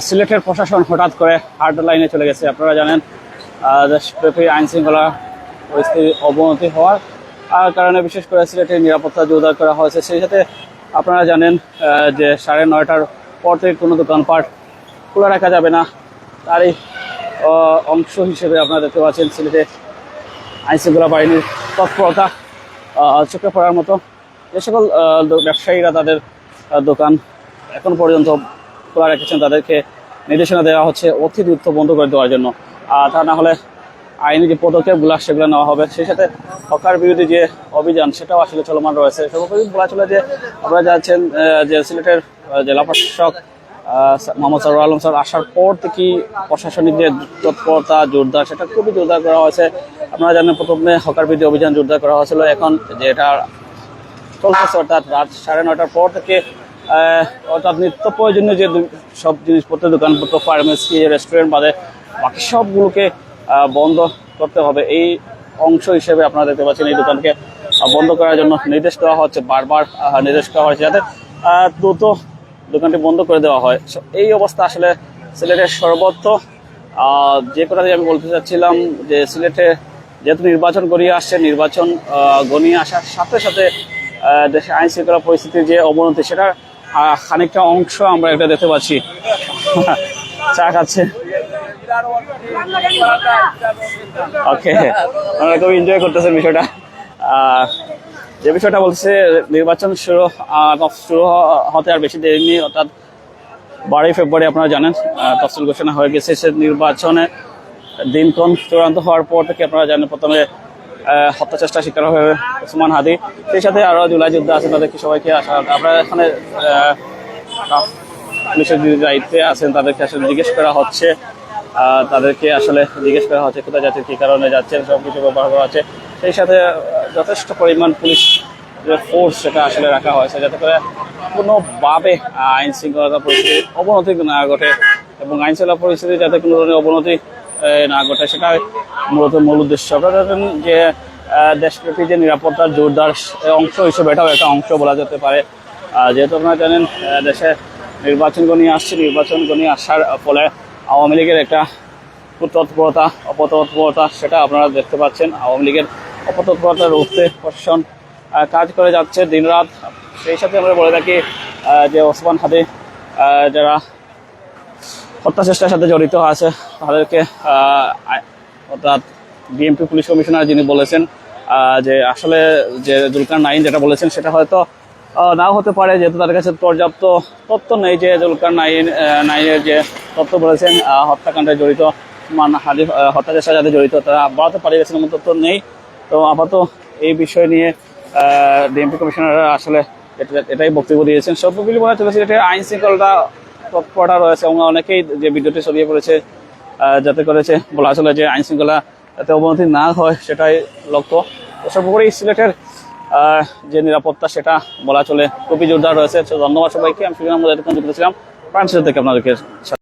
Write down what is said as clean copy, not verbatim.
সিলেটের প্রশাসন হঠাৎ করে হার্ড লাইনে চলে গেছে। আপনারা জানেন দেশব্যাপী আইন শৃঙ্খলা পরিস্থিতির অবনতি হওয়ার কারণে বিশেষ করে সিলেটের নিরাপত্তা জোরদার করা হয়েছে। সেই সাথে আপনারা জানেন যে 9:30টার পর থেকে কোনো দোকানপাট খোলা রাখা যাবে না। তারই অংশ হিসেবে আপনারা দেখতে পাচ্ছেন সিলেটে আইন শৃঙ্খলা বাহিনীর তৎপরতা চোখে পড়ার মতো। যে সকল ব্যবসায়ীরা তাদের দোকান এখন পর্যন্ত খোলা রেখেছেন তাদেরকে নির্দেশনা দেওয়া হচ্ছে অতি দ্রুত বন্ধ করে দেওয়ার জন্য। তা না হলে আইনি যে পদক্ষেপগুলো সেগুলো নেওয়া হবে। সেই সাথে হকার বিরোধী যে অভিযান সেটাও আসলে চলমান রয়েছে। সর্বোপরি বলা চলে যে আপনারা যাচ্ছেন যে সিলেটের জেলা প্রশাসক মোহাম্মদ সরওয়ার আলম স্যার আসার পর থেকেই প্রশাসনিক যে তৎপরতা জোরদার সেটা খুবই জোরদার করা হয়েছে। আপনারা জানেন প্রথমে হকার বিরোধী অভিযান জোরদার করা হয়েছিল, এখন যেটা চলতেছে অর্থাৎ রাত 9:30টার পর থেকে অর্থাৎ নিত্য প্রয়োজনীয় যে সব জিনিসপত্র দোকানপত্র ফার্মেসি রেস্টুরেন্ট বাদে বাকি সবগুলোকে বন্ধ করতে হবে। এই অংশ হিসেবে আপনারা দেখতে পাচ্ছেন এই দোকানকে বন্ধ করার জন্য নির্দেশ দেওয়া হচ্ছে, বারবার নির্দেশ দেওয়া হয়েছে যাতে দ্রুত দোকানটি বন্ধ করে দেওয়া হয়। এই অবস্থা আসলে সিলেটের সর্বত্র। যে কথাটি আমি বলতে চাচ্ছিলাম যে সিলেটে যেহেতু নির্বাচন গড়িয়ে আসছে, নির্বাচন গড়িয়ে আসার সাথে সাথে দেশে আইন শৃঙ্খলা পরিস্থিতির যে অবনতি সেটার খানিকটা অংশ আমরা এটা দেখতে পাচ্ছি। চা খাচ্ছে, ওকে, আমরা খুব এনজয় করতেছেন বিষয়টা। যে বিষয়টা বলছে নির্বাচন শুরু হতে আর বেশি দেরি নেই, অর্থাৎ 12 ফেব্রুয়ারি আপনারা জানেন তফসিল ঘোষণা হয়ে গেছে। সে নির্বাচনে দিনক্ষণ চূড়ান্ত হওয়ার পর থেকে আপনারা জানেন প্রথমে হত্যা চেষ্টার শিকার হয়ে ওসমান হাদি, সেই সাথে আরো জুলাই যোদ্ধা আছেন তাদেরকে সবাইকে আসা। আপনারা এখানে পুলিশের দায়িত্বে আছেন তাদেরকে আসলে জিজ্ঞেস করা হচ্ছে, কোথায় যাচ্ছে, কি কারণে যাচ্ছেন, সবকিছু ব্যবহার করা হচ্ছে। সেই সাথে যথেষ্ট পরিমাণ পুলিশ যে ফোর্স সেটা আসলে রাখা হয়েছে যাতে করে কোনোভাবে আইন শৃঙ্খলা পরিস্থিতির অবনতি না ঘটে এবং আইন শৃঙ্খলা পরিস্থিতি যাতে কোনো ধরনের অবনতি না ঘটে সেটাই মূলত মূল উদ্দেশ্য। আপনারা জানেন যে দেশব্যাপী যে নিরাপত্তার জোরদার অংশ হিসেবে এটাও একটা অংশ বলা যেতে পারে। যেহেতু আপনারা জানেন দেশে নির্বাচন গণিয়ে আসার ফলে আওয়ামী লীগের একটা তৎপরতা অপতৎপরতা সেটা আপনারা দেখতে পাচ্ছেন। আওয়ামী লীগের অপতৎপরতা রুখতে প্রশাসন কাজ করে যাচ্ছে দিনরাত। সেই সাথে আমরা বলে থাকি যে ওসমান হাদি যারা হত্যা চেষ্টার সাথে জড়িত আছে তাদেরকে অর্থাৎ বিএমপি পুলিশ কমিশনার যিনি বলেছেন যে আসলে যে জুলকারনাইন যেটা বলেছেন সেটা হয়তো নাও হতে পারে, যেহেতু তাদের কাছে পর্যাপ্ত তথ্য নেই যে জুলকারনাইনের যে তথ্য বলেছেন হত্যাকাণ্ডে জড়িত হাদি হত্যা চেষ্টার সাথে জড়িত তারা বাড়াতে পারে গেছেন এমন তথ্য নেই। তো আপাতত এই বিষয় নিয়ে ডিএমপি কমিশনাররা আসলে এটাই বক্তব্য দিয়েছেন। সব মিলি বলা চলেছে এটা আইন শৃঙ্খলাটা তৎপরতা রয়েছে এবং অনেকেই যে ভিডিওটি ছড়িয়ে পড়েছে যাতে করেছে বলা চলে যে আইন শৃঙ্খলা যাতে অবনতি না হয় সেটাই লক্ষ্য। তো সর্বোপরি সিলেটের যে নিরাপত্তা সেটা বলা চলে খুবই জোরদার রয়েছে। ধন্যবাদ সবাইকে। আমি সুজন আহমেদ যুক্ত ছিলাম ফ্রান্সের থেকে আপনাদেরকে।